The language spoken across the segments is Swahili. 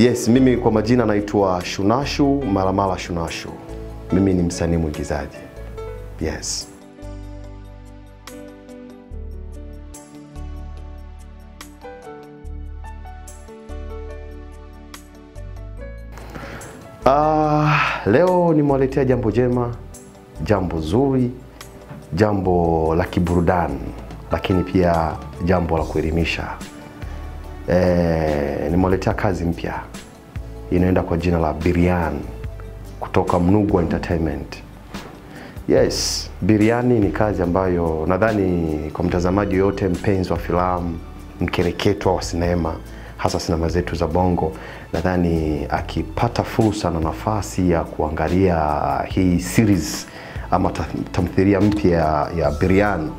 Yes, mimi kwa majina naitwa Shunashu, Malamala Shunashu. Mimi ni msanii mwigizaji. Yes. Leo nimewaletea jambo jema, jambo zuri, jambo la kiburudani, lakini pia jambo la kuelimisha. Nimewaletea kazi mpya. Inaenda kwa jina la Biriani kutoka Mnugwa Entertainment. Yes, Biriani ni kazi ambayo nadhani kwa mtazamaji yote, mpenzi wa filamu, mkereketo wa sinema, hasa sinema zetu za Bongo, nadhani akipata fursa na nafasi ya kuangalia hii series ama tamthilia mpya ya Biriani,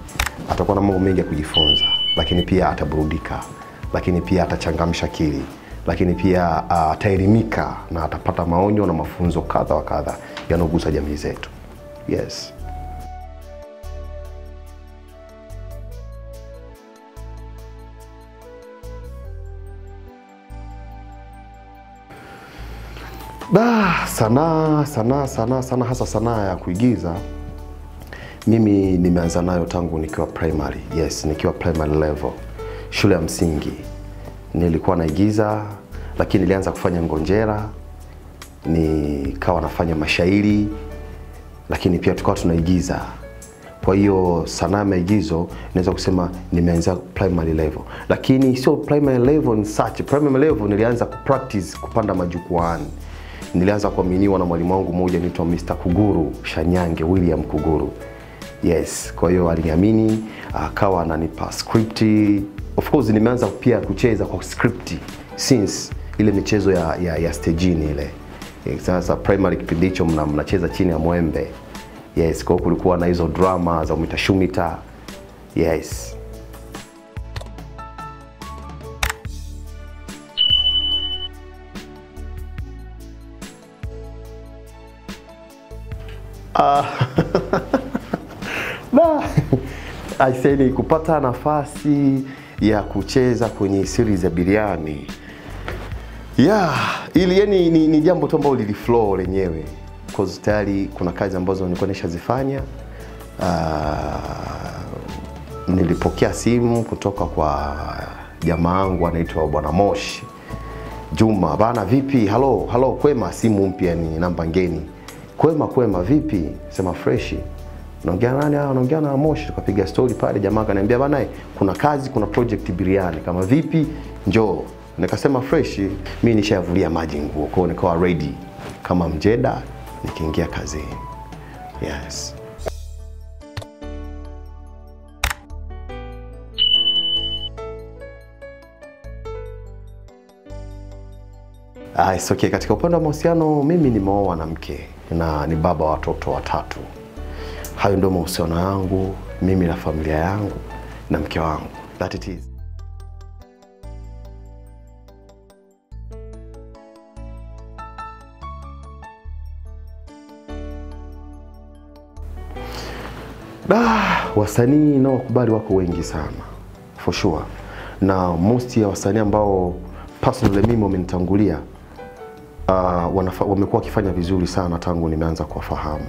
atakuwa na mambo mengi ya kujifunza, lakini pia ataburudika, lakini pia atachangamsha akili, lakini pia ataelimika na atapata maonyo na mafunzo kadha wa kadha yanogusa jamii zetu. Yes. Sana hasa sanaa ya kuigiza. Mimi nimeanza nayo tangu nikiwa primary. Yes, nikiwa primary level. Shule ya msingi. Nilikuwa naigiza, lakini nilianza kufanya ngonjera, nikawa nafanya mashairi, lakini pia tukawa tunaigiza. Kwa hiyo sanaa ya maigizo naweza kusema nimeanza primary level. Lakini sio primary level ni such. Primary level nilianza kupractice kupanda majukwaani. Nilianza kuaminiwa na mwalimu wangu mmoja anaitwa Mr. Kuguru Shanyange, William Kuguru. Yes, kwa hiyo aliniamini, akawa ananipa script. Of course nimeanza pia kucheza kwa script since ile michezo ya stagini ile. Sasa primary kipindi hicho mnacheza chini ya mwembe. Yes, kwa hiyo kulikuwa na hizo drama za Shumita. Yes. I say kupata nafasi ya kucheza kwenye series ya Biriani. Ili ni jambo tu ambalo liliflow lenyewe. Cause tayari kuna kazi ambazo nilikuwa nishazifanya. Nilipokea simu kutoka kwa jamaa wangu anaitwa Bwana Moshi Juma. Bana vipi? Hello, kwema, simu mpya ni namba ngeni. Kwema vipi? Sema fresh. Naongea nani? Naongea na Moshi. Tukapiga story pale, jamaa akaniambia bana kuna kazi, kuna project Biriani. Kama vipi? Njoo. Nikasema fresh. Mimi nishavulia maji nguo, kwa hiyo nikawa ready kama mjeda nikiingia kazini. Yes. It's okay. Katika upande wa mahusiano, mimi nimeoa na mke na ni baba wa watoto 3. Hayo ndio mahusiano yangu mimi na familia yangu na mke wangu. That it is. Wasanii nao kubali wako wengi sana. For sure. Na most ya wasanii ambao personally mimi wamenitangulia wamekuwa wakifanya vizuri sana tangu nimeanza kuwafahamu.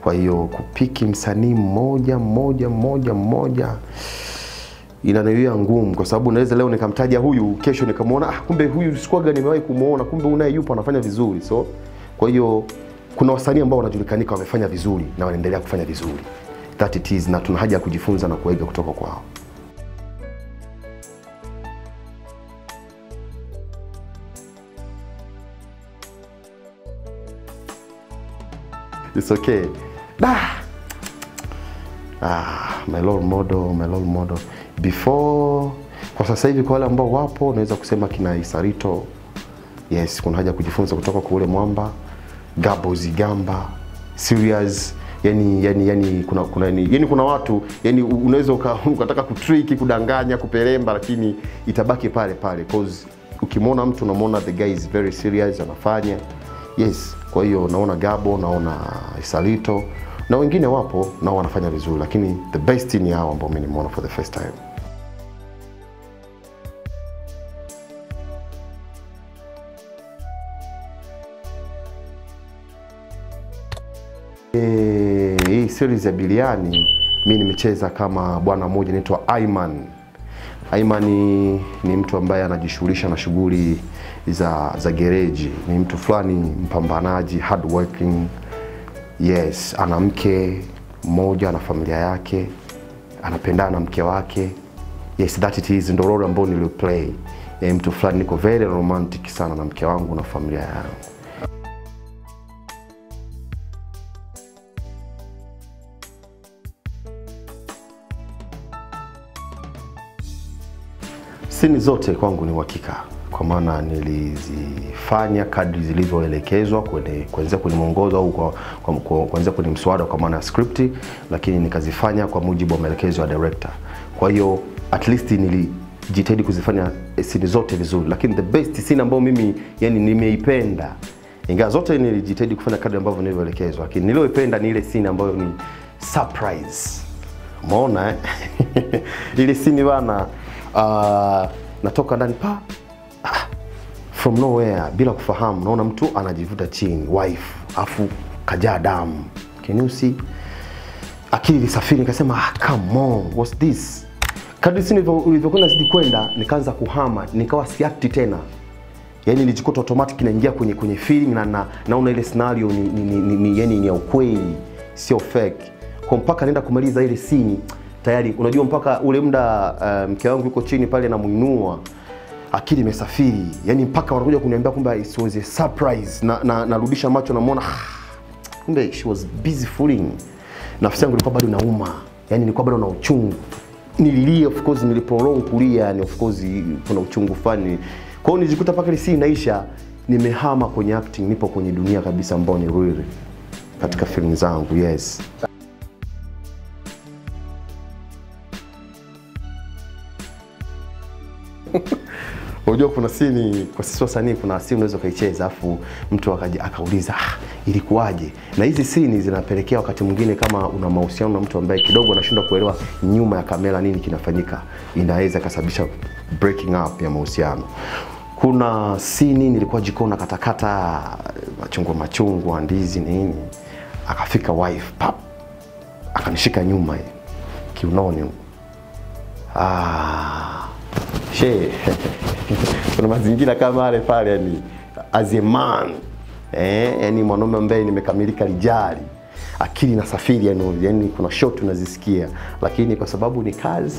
Kwa hiyo kupiki msanii mmoja inaniwia ngumu, kwa sababu naweza leo nikamtaja huyu, kesho nikamwona kumbe huyu sikuaga nimewahi kumuona, kumbe unaye yupo anafanya vizuri. So kwa hiyo kuna wasanii ambao wanajulikanika wamefanya vizuri na wanaendelea kufanya vizuri. That it is, na tuna haja ya kujifunza na kuiga kutoka kwao. It's okay. My role model. Before, kwa sasa hivi kwa wale ambao wapo, naweza kusema kina Isarito. Yes, kuna haja kujifunza kutoka kwa ule mwamba. Gabo Zigamba, Serious. Yani kuna watu, unaweza ukataka kutrick, kudanganya, kupelemba, lakini itabaki pale cause ukimwona mtu unamwona the guy is very serious, anafanya. Yes, kwa hiyo naona Gabo, naona Isarito na wengine wapo na wanafanya vizuri, lakini the best ni hao ambao mimi nimeona for the first time. Hii series ya Biliani mimi nimecheza kama bwana mmoja anaitwa Ayman. Ayman ni mtu ambaye anajishughulisha na shughuli za gereji. Ni mtu fulani mpambanaji, hard working. Yes, ana mke mmoja na familia yake. Anapendana na mke wake. Yes, that it is, ndo role ambayo niliplay. Mtu fulani niko very romantic sana na mke wangu na familia yangu. Sini zote kwangu ni uhakika, kwa maana nilizifanya kadri zilivyoelekezwa kuanzia kwenye mwongozo au kuanzia kwenye mswada kwa maana ya script, lakini nikazifanya kwa mujibu wa maelekezo ya director. Kwa hiyo at least nilijitahidi kuzifanya sini zote vizuri, lakini the best scene ambayo mimi yani nimeipenda, ingawa zote nilijitahidi kufanya kadri ambavyo nilivyoelekezwa, lakini nilioipenda ni ile scene ambayo ni surprise. Umeona ile scene bana, natoka ndani from nowhere bila kufahamu, naona mtu anajivuta chini, wife, afu kajaa damu. Can you see? Akili ilisafiri, nikasema come on, what's this? Kadri scene ilivyokwenda zidi kwenda, nikaanza kuhama, nikawa siakti tena. Yani nilijikuta automatic naingia kwenye feeling na naona ile scenario ni ya ukweli, sio fake. Kwa mpaka nenda kumaliza ile scene tayari, unajua mpaka ule muda mke wangu yuko chini pale na muinua, akili imesafiri. Yani mpaka wanakuja kuniambia kwamba it was a surprise, narudisha macho na muona kumbe she was busy fooling. Nafsi yangu ilikuwa bado inauma, yani nilikuwa bado na uchungu. Nililia, of course niliprolong kulia, yani of course kuna uchungu fani. Kwa hiyo nijikuta paka ile scene inaisha, nimehama kwenye acting, nipo kwenye dunia kabisa ambayo ni real katika film zangu. Yes. Unajua kuna scene kwa sisi wasanii, kuna scene unaweza kaicheza afu mtu akauliza ilikuwaje? Na hizi scene zinapelekea wakati mwingine kama una mahusiano na mtu ambaye kidogo anashindwa kuelewa nyuma ya kamera nini kinafanyika, inaweza kusababisha breaking up ya mahusiano. Kuna scene nilikuwa jikoni nakatakata machungwa ndizi nini, akafika wife akanishika nyuma kiunoni. Kuna mazingira kama yale pale, yani as a man, yani mwanaume ambaye nimekamilika lijali, akili inasafiri, yani kuna shot unazisikia, lakini kwa sababu ni kazi,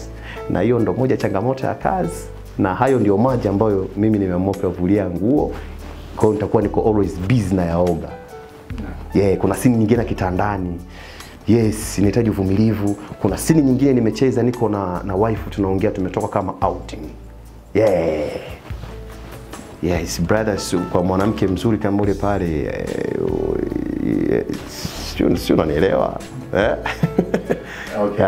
na hiyo ndo moja changamoto ya kazi, na hayo ndio maji ambayo mimi nimeamua kuvulia nguo. Kwa hiyo nitakuwa niko always busy na yaoga. Kuna scene nyingine kitandani. Yes, inahitaji uvumilivu. Kuna scene nyingine nimecheza niko na wife, tunaongea, tumetoka kama outing. Yes, brothers, kwa mwanamke mzuri kama ule pale, sio unanielewa? Okay.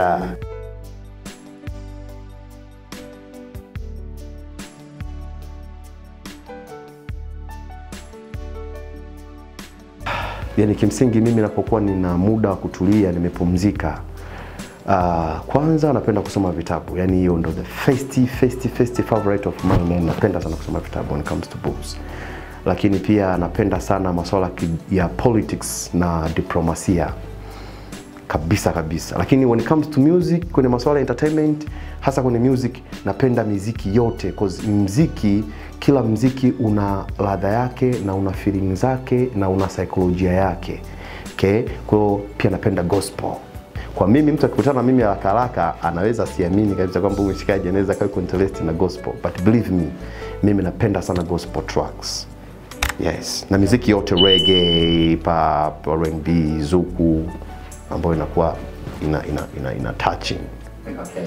Yani kimsingi mimi napokuwa nina muda wa kutulia, nimepumzika, kwanza napenda kusoma vitabu. Yani hiyo ndo the first favorite of mine. Napenda sana kusoma vitabu when it comes to books. Lakini pia napenda sana masuala ya politics na diplomasia kabisa. Lakini when it comes to music, kwenye masuala ya entertainment, hasa kwenye music, napenda muziki yote, because muziki, kila muziki una ladha yake na una feeling zake na una psychology yake. Okay? Kwa hiyo pia napenda gospel. Kwa mimi mtu akikutana na mimi haraka anaweza siamini kabisa kwamba huyu mshikaji anaweza kuwa interested na gospel, but believe me, mimi napenda sana gospel tracks. Yes, na muziki yote, reggae, pop, R&B, zuku, ambayo inakuwa ina touching. Okay.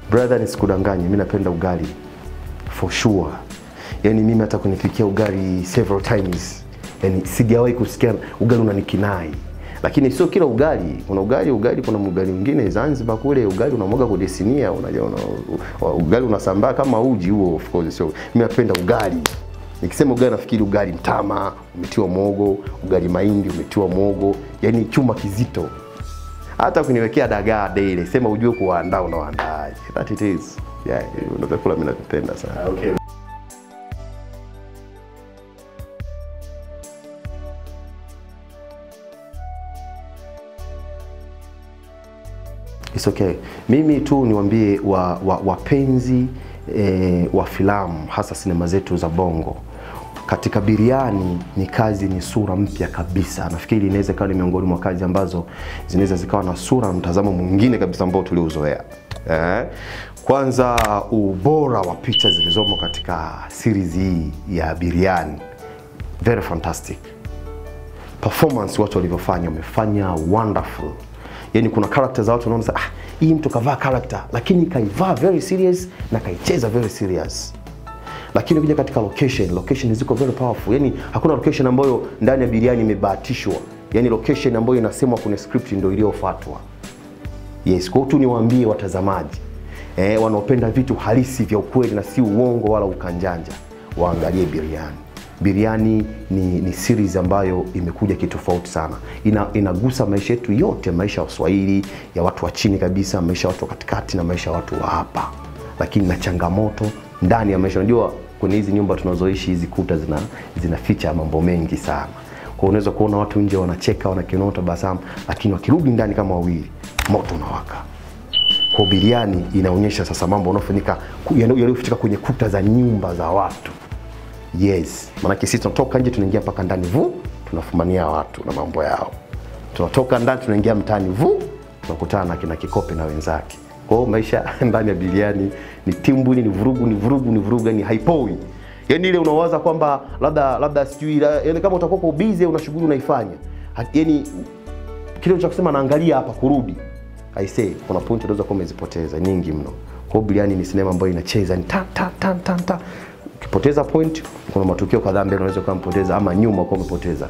Brother, nisikudanganye, mimi napenda ugali for sure. Yani mimi hata kunipikia ugali several times, yani sijawahi kusikia ugali unanikinai. Lakini sio kila ugali, kuna ugali kuna ugali mwingine Zanzibar kule ugali unamwaga kwenye sinia, unajua ugali unasambaa kama uji huo, of course. So mimi napenda ugali. Nikisema ugali nafikiri ugali mtama umetiwa muhogo, ugali mahindi umetiwa muhogo, yani chuma kizito. Hata kuniwekea dagaa daily, sema ujue kuandaa unaandaa. That it is. Yeah, ndio vyakula mimi navipenda sana. Okay. It's okay. Mimi tu niwaambie wapenzi wa filamu, hasa sinema zetu za Bongo. Katika biriani ni kazi, ni sura mpya kabisa. Nafikiri inaweza kuwa ni miongoni mwa kazi ambazo zinaweza zikawa na sura na mtazamo mwingine kabisa ambao tuliuzoea. Kwanza ubora wa picha zilizomo katika series hii ya Biriani, very fantastic. Performance watu walivyofanya, wamefanya wonderful. Yani kuna characters za watu wanaona hii mtu kavaa character lakini kaivaa very serious na kaicheza very serious. Lakini ukija katika location ziko very powerful. Yani hakuna location ambayo ndani ya Biriani imebahatishwa. Yani location ambayo inasemwa kwenye script ndio iliyofuatwa. Yes, kwa hiyo tu niwaambie watazamaji wanaopenda vitu halisi vya ukweli na si uongo wala ukanjanja, waangalie Biriani. Biriani ni series ambayo imekuja kitofauti sana. Inagusa maisha yetu yote, maisha ya Waswahili, ya watu wa chini kabisa, maisha ya watu katikati na maisha ya watu wa hapa. Lakini na changamoto ndani ya maisha. Unajua kwenye hizi nyumba tunazoishi, hizi kuta zinaficha mambo mengi sana. Kwa unaweza kuona watu nje wanacheka, wanakinota basamu, lakini wakirudi ndani kama wawili, moto unawaka. Kwa Biriani inaonyesha sasa mambo yanayofanyika yaliyofichika kwenye kuta za nyumba za watu. Yes, maana sisi tunatoka nje tunaingia mpaka ndani tunafumania watu na mambo yao. Tunatoka ndani tunaingia mtaani tunakutana na kina Kikope na wenzake. Kwa hiyo maisha ndani ya Biriani ni timbuni, ni vurugu, ni haipoi. Yaani ile unawaza kwamba labda sijui, yani kama utakuwa kwa busy una shughuli unaifanya. Yaani kile cha kusema naangalia hapa kurudi. I say kuna point unaweza kuwa umezipoteza nyingi mno. Kwa hiyo Biriani ni sinema ambayo inacheza ni ta. Ukipoteza point kuna matukio kadhaa mbele unaweza kumpoteza ama nyuma kwa umepoteza.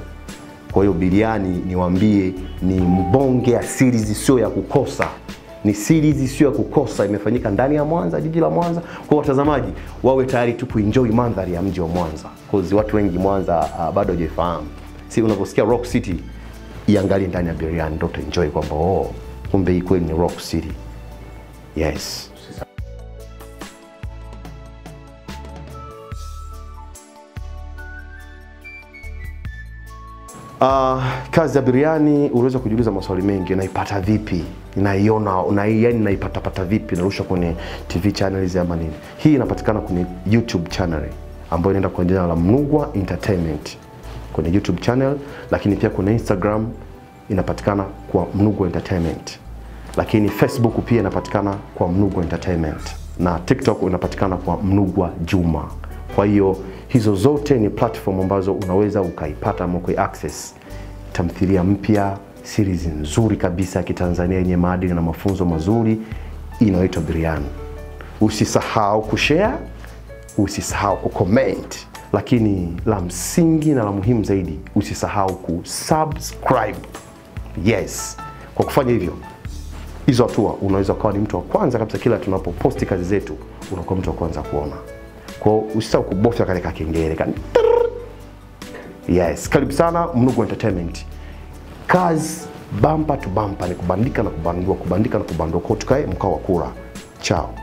Kwa hiyo Biriani niwaambie ni mbonge ya series sio ya kukosa. Ni series sio ya kukosa, imefanyika ndani ya Mwanza, jiji la Mwanza. Kwa watazamaji wawe tayari tu kuenjoy mandhari ya mji wa Mwanza. Cause watu wengi Mwanza bado hawajafahamu. Si unaposikia Rock City, iangalie ndani ya Biriani ndio enjoy kwamba kumbe hii kweli ni Rock City. Yes. Kazi ya Biriani unaweza kujiuliza maswali mengi. Naipata vipi? Naiona, yani naipata vipi? Narusha kwenye TV channels ama nini? Hii inapatikana kwenye YouTube channel ambayo inaenda kwa jina la Mnugwa Entertainment kwenye YouTube channel, lakini pia kwenye Instagram inapatikana kwa Mnugwa Entertainment. Lakini Facebook pia inapatikana kwa Mnugwa Entertainment na TikTok inapatikana kwa Mnugwa Juma. Kwa hiyo hizo zote ni platform ambazo unaweza ukaipata ama access tamthilia mpya, series nzuri kabisa ya Kitanzania yenye maadili na mafunzo mazuri inaitwa Biriani. Usisahau kushare, usisahau kucomment, lakini la msingi na la muhimu zaidi usisahau kusubscribe. Yes. Kwa kufanya hivyo, hizo hatua unaweza kuwa ni mtu wa kwanza kabisa kila tunapoposti kazi zetu, unakuwa mtu wa kwanza kuona. Kwa usisahau kubofya katika kengele Yes, karibu sana Mnugwa Entertainment. Kazi bumper to bumper ni kubandika na kubandua, kubandika na kubandua. Kwa tukae mkao wa kura. Ciao.